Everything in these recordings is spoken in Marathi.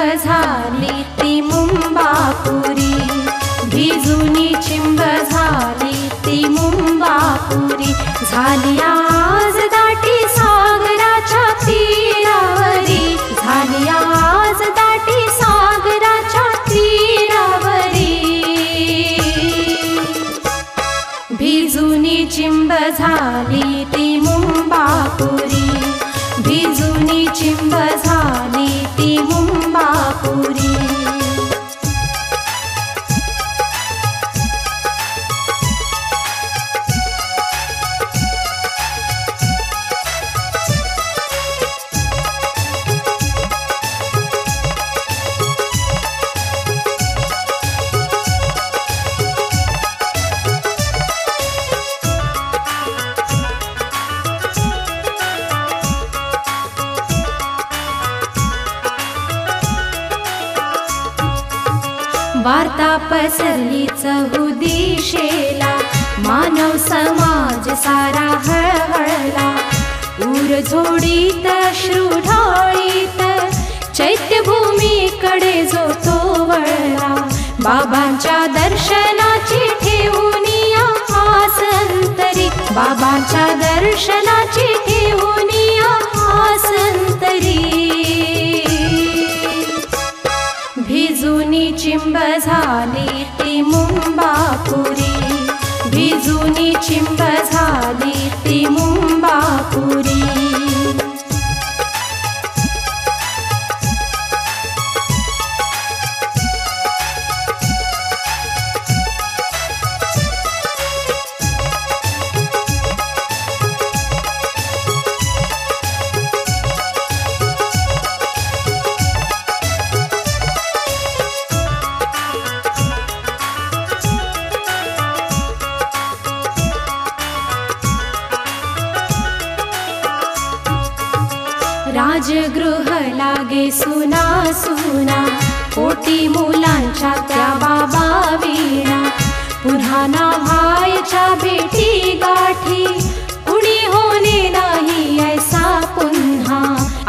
झाली ती मुंबापुरी, भिजुनी चिंब झाली ती मुंबापुरी, झाली आज दाटी सागराच्या तीरावरी, झाली आज दाटी सागराच्या तीरावरी, भिजुनी चिंब झाली ती मुंबापुरी, भिजुनी चिंब झाली ती मुंबापुरी। वार्ता पसरली चहुदिशेला, मानव समाज सारा हळहळला, ऊर झोडीत अश्रू ढाळीत चैत्यभूमीकडे जो तो वळला, बाबांच्या दर्शनाची ठेवूनी आस अंतरी, बाबांच्या दर्शनाची ठेवूनी आस अंतरी, भिजुनी चिंब झाली ती मुंबापुरी, भिजुनी चिंब झाली ती मुंबापुरी। राजगृह लागे सुना सुना, कोटी मुलांच्या त्या बाबा वीणा, पुन्हा नाव्हायच्या भेटी गाठी, कुणी होणे नाही ऐसा पुन्हा,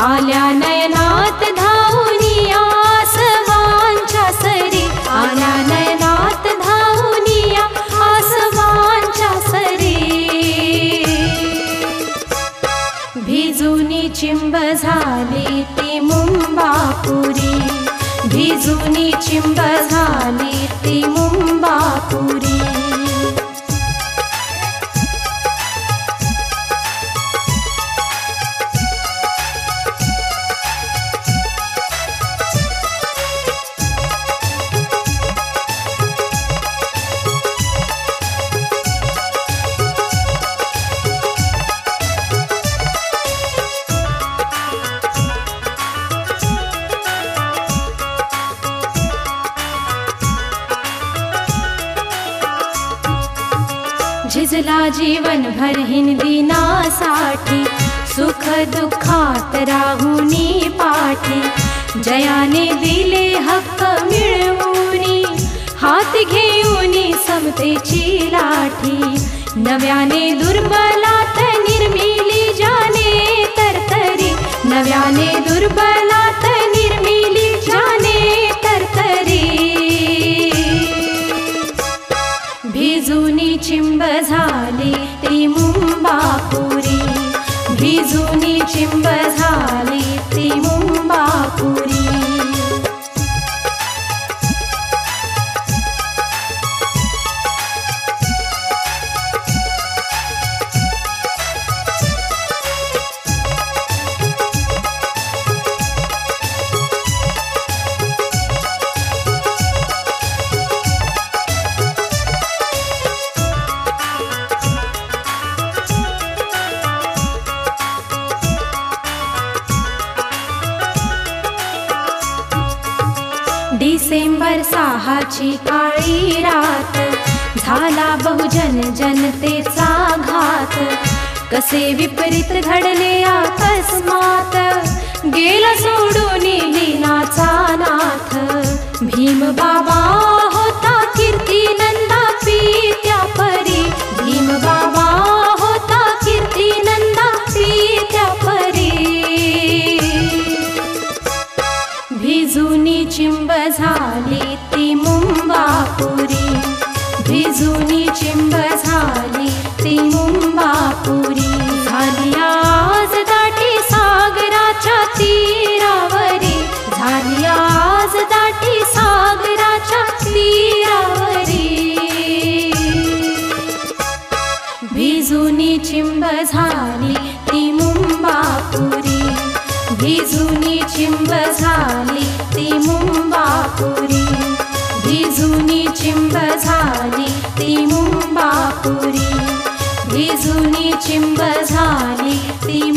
आल्या नयनात धावूनी आसवांच्या सरी, आल्या नयनात धावूनी आसवांच्या सरी, भिजुनी चिंब झाली ती मुंबापुरी, भिजुनी चिंब झाली ती मुंबापुरी। झिजला जीवन भर हिंदीनासाठी, सुख दुःखात राहुनी पाठी, जयाने दिले हक्क मिळवूनी, हात घेऊनी समतेची लाठी, नव्याने दुर्बलात निर्मिली जाने तरतरी, नव्याने दुर्बलात निर्मिली जाने तरतरी, भिजुनी चिंब झाली ती मुंबापुरी, भिजुनी चिंब झाली ती मुंबापुरी। डिसेंबर 6ची काळी रात, झाला बहुजन जनतेचा घात, कसे विपरीत घडले अकस्मात, गेला सोडून लीनाचा नाथ, भीम बाबा होता कीर्ती नंदा पित्या परी, भीम बाबा होता कीर्ती नंदा पित्या परी, भिजुनी भिजुनी चिंब झाली ती मुंबापुरी, भिजुनी चिंब झाली ती मुंबापुरी, भिजुनी चिंब झाली ती